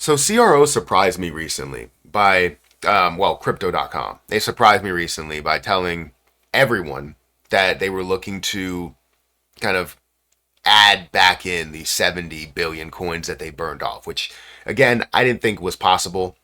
So CRO surprised me recently by, crypto.com. They surprised me recently by telling everyone that they were looking to kind of add back in the 70 billion coins that they burned off, which again, I didn't think was possible.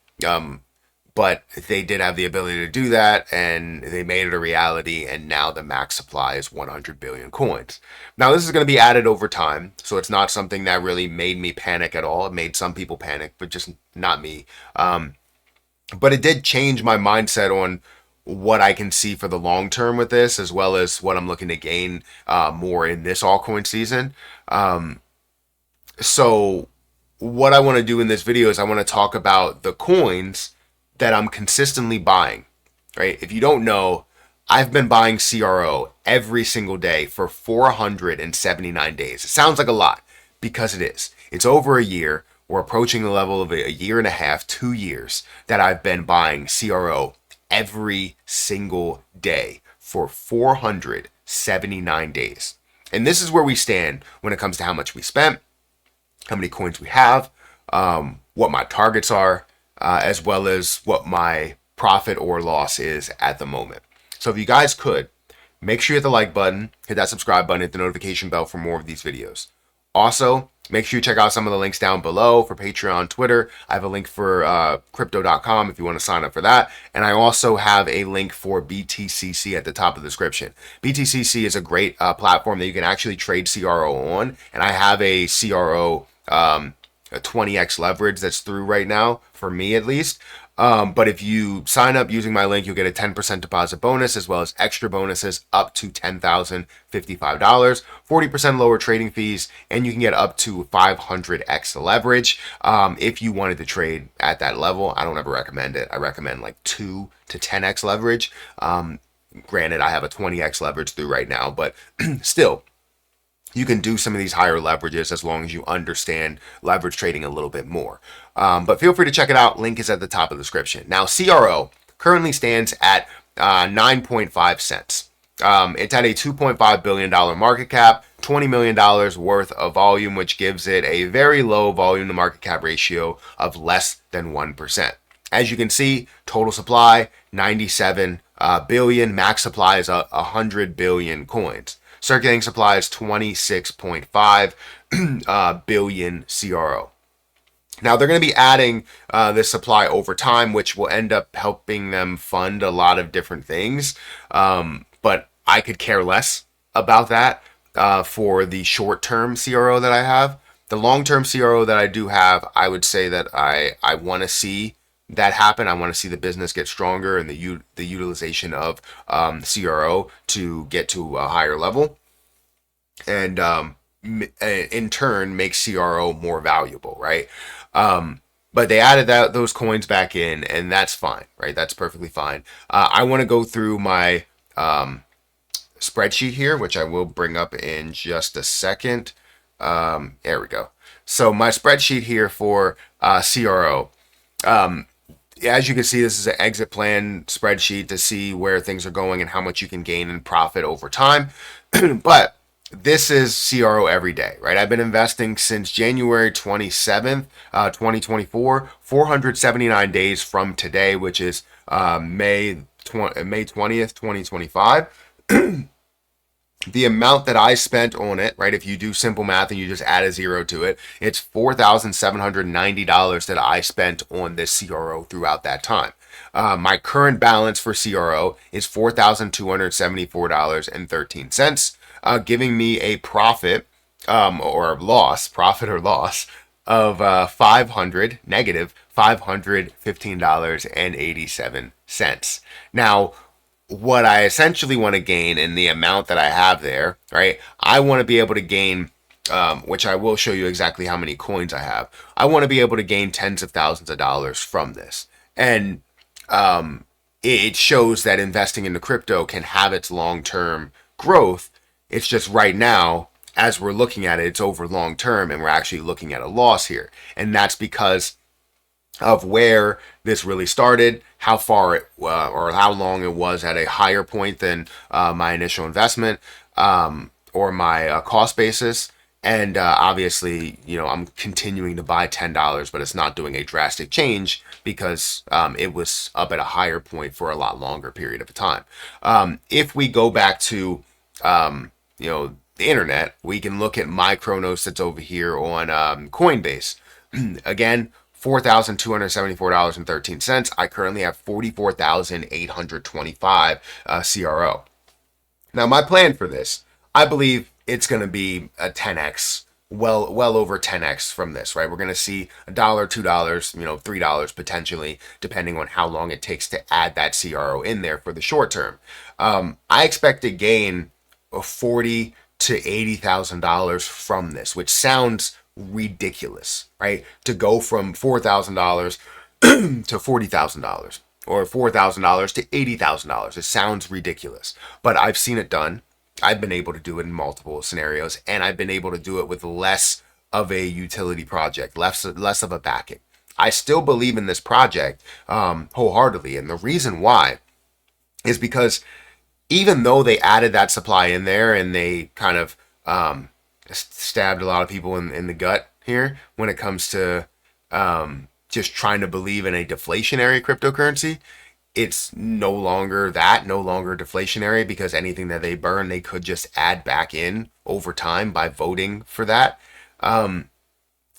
But they did have the ability to do that, and they made it a reality, and now the max supply is 100 billion coins. Now, this is going to be added over time, so it's not something that really made me panic at all. It made some people panic, but just not me. But it did change my mindset on what I can see for the long term with this, as well as what I'm looking to gain more in this altcoin season. So what I want to do in this video is I want to talk about the coins that I'm consistently buying, right? If you don't know, I've been buying CRO every single day for 479 days. It sounds like a lot because it is. It's over a year. We're approaching the level of a year and a half, 2 years that I've been buying CRO every single day for 479 days. And this is where we stand when it comes to how much we spent, how many coins we have, what my targets are, as well as what my profit or loss is at the moment. So if you guys could, make sure you hit the like button, hit that subscribe button, hit the notification bell for more of these videos. Also, make sure you check out some of the links down below for Patreon, Twitter. I have a link for crypto.com if you want to sign up for that. And I also have a link for BTCC at the top of the description. BTCC is a great platform that you can actually trade CRO on. And I have a CRO a 20x leverage that's through right now, for me at least. But if you sign up using my link, you'll get a 10% deposit bonus, as well as extra bonuses up to $10,055, 40% lower trading fees, and you can get up to 500x leverage if you wanted to trade at that level. I don't ever recommend it. I recommend like 2 to 10x leverage. Granted, I have a 20x leverage through right now, but still, you can do some of these higher leverages as long as you understand leverage trading a little bit more. But feel free to check it out. Link is at the top of the description. Now, CRO currently stands at 9.5 cents. It's at a $2.5 billion market cap, $20 million worth of volume, which gives it a very low volume to market cap ratio of less than 1%. As you can see, total supply, 97 billion. Max supply is 100 billion coins. Circulating supply is 26.5 billion CRO. Now, they're going to be adding this supply over time, which will end up helping them fund a lot of different things. But I could care less about that for the short-term CRO that I have. The long-term CRO that I do have, I would say that I want to see that happen. I want to see the business get stronger and the utilization of CRO to get to a higher level, and in turn make CRO more valuable, right? But they added those coins back in, and that's fine, right? That's perfectly fine. I want to go through my spreadsheet here, which I will bring up in just a second. There we go. So my spreadsheet here for CRO. As you can see, this is an exit plan spreadsheet to see where things are going and how much you can gain in profit over time. But this is CRO every day, right? I've been investing since January 27th, 2024, 479 days from today, which is May 20th, 2025. The amount that I spent on it, right, if you do simple math and you just add a zero to it, it's $4,790 that I spent on this CRO throughout that time. My current balance for CRO is $4,274.13, giving me a profit or loss of negative $515.87. Now, what I essentially want to gain in the amount that I have there, right? I want to be able to gain, which I will show you exactly how many coins I have. I want to be able to gain tens of thousands of dollars from this. And it shows that investing into crypto can have its long-term growth. It's just right now, as we're looking at it, it's over long-term, and we're actually looking at a loss here. And that's because of where this really started, how far it or how long it was at a higher point than my initial investment or my cost basis, And obviously, I'm continuing to buy $10, but it's not doing a drastic change because it was up at a higher point for a lot longer period of time. If we go back to, the internet, we can look at my Chronos that's over here on Coinbase. Again, $4,274.13. I currently have 44,825 CRO. Now, my plan for this, I believe it's going to be a 10x, well over 10x from this, right? We're going to see $1, $2, $3 potentially, depending on how long it takes to add that CRO in there for the short term. I expect to gain $40,000 to $80,000 from this, which sounds ridiculous, right? To go from $4,000 to $40,000 or $4,000 to $80,000. It sounds ridiculous, but I've seen it done. I've been able to do it in multiple scenarios, and I've been able to do it with less of a utility project, less of a backing. I still believe in this project wholeheartedly, and the reason why is because even though they added that supply in there and they kind of stabbed a lot of people in the gut here when it comes to just trying to believe in a deflationary cryptocurrency, it's no longer deflationary, because anything that they burn, they could just add back in over time by voting for that.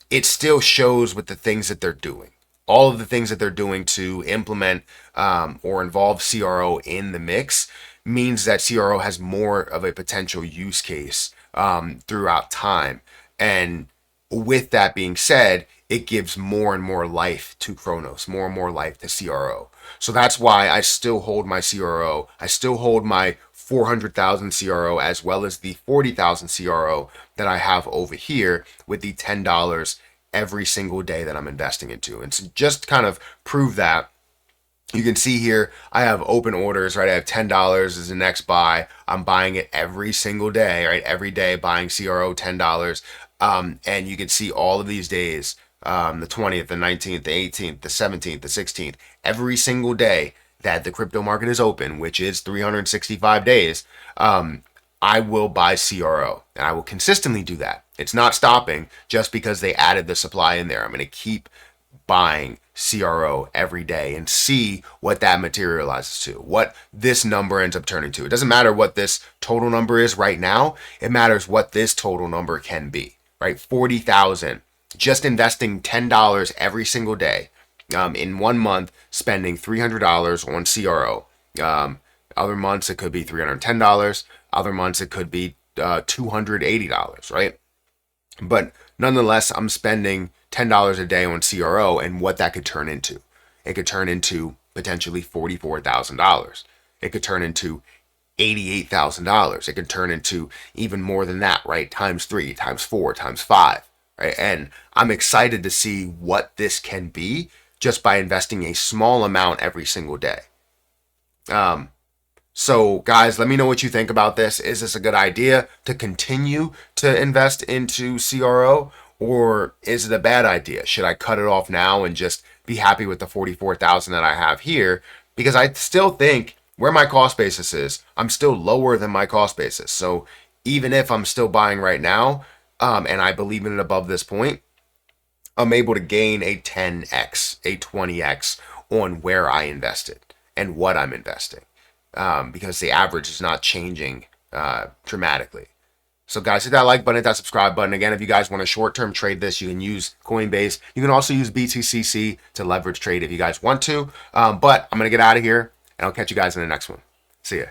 It still shows with the things that they're doing. All of the things that they're doing to implement or involve CRO in the mix means that CRO has more of a potential use case throughout time. And with that being said, it gives more and more life to Chronos, more and more life to CRO. So that's why I still hold my CRO. I still hold my 400,000 CRO as well as the 40,000 CRO that I have over here with the $10 every single day that I'm investing into. And so just kind of prove that, you can see here, I have open orders, right? I have $10 as the next buy. I'm buying it every single day, right? Every day buying CRO $10. And you can see all of these days, the 20th, the 19th, the 18th, the 17th, the 16th, every single day that the crypto market is open, which is 365 days, I will buy CRO, and I will consistently do that. It's not stopping just because they added the supply in there. I'm going to keep buying CRO every day and see what that materializes to, what this number ends up turning to. It doesn't matter what this total number is right now. It matters what this total number can be, right? 40,000, just investing $10 every single day. In 1 month, spending $300 on CRO. Other months, it could be $310. Other months, it could be $280, right? But nonetheless, I'm spending $10 a day on CRO, and what that could turn into. It could turn into potentially $44,000. It could turn into $88,000. It could turn into even more than that, right? Times 3, times 4, times 5, right? And I'm excited to see what this can be just by investing a small amount every single day. So guys, let me know what you think about this. Is this a good idea to continue to invest into CRO, or is it a bad idea? Should I cut it off now and just be happy with the 44,000 that I have here? Because I still think where my cost basis is, I'm still lower than my cost basis. So even if I'm still buying right now, and I believe in it above this point, I'm able to gain a 10x, a 20x on where I invested and what I'm investing, because the average is not changing dramatically. So guys, hit that like button, hit that subscribe button. Again, if you guys want to short-term trade this, you can use Coinbase. You can also use BTCC to leverage trade if you guys want to. But I'm going to get out of here, and I'll catch you guys in the next one. See ya.